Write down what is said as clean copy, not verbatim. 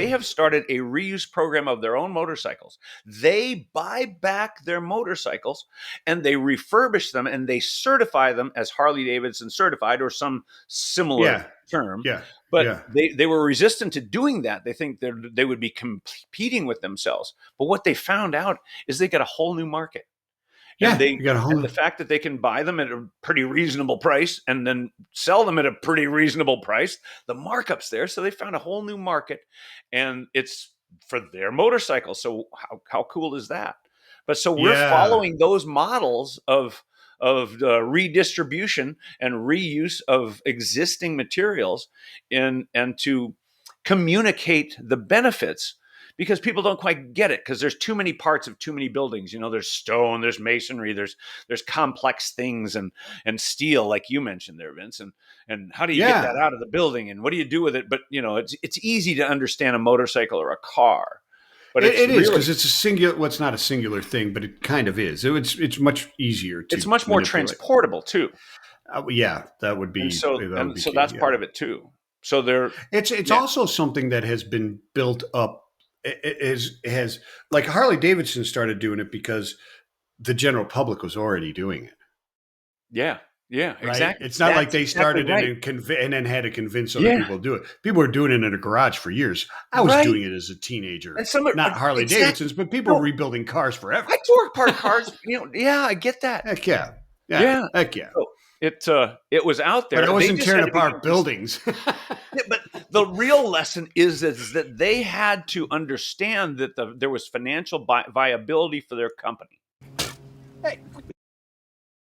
have started a reuse program of their own motorcycles. They buy back their motorcycles and they refurbish them and they certify them as Harley Davidson certified or some similar term. Yeah. But Yeah. they were resistant to doing that. They think they would be competing with themselves. But what they found out is they got a whole new market. And and the fact that they can buy them at a pretty reasonable price and then sell them at a pretty reasonable price, the markup's there. So they found a whole new market, and it's for their motorcycles. So how cool is that? But so we're following those models of redistribution and reuse of existing materials and to communicate the benefits, because people don't quite get it, because there's too many parts of too many buildings. There's stone, there's masonry, there's complex things and steel, like you mentioned there, Vince. And how do you get that out of the building, and what do you do with it? But it's easy to understand a motorcycle or a car. But it is, because it's a singular. Well, it's not a singular thing, but it kind of is. It's much easier to. It's much more transportable too. That would be. So that's part of it too. So it's also something that has been built up. It has, like, Harley Davidson started doing it because the general public was already doing it. Yeah, right? Exactly. It's not like they started and then had to convince other people to do it. People were doing it in a garage for years. I was doing it as a teenager. Not Harley Davidsons, but people were rebuilding cars forever. I tore apart cars. I get that. Heck yeah. Heck yeah. So it was out there. But I wasn't tearing apart buildings. But the real lesson is that they had to understand that there was financial viability for their company. Hey,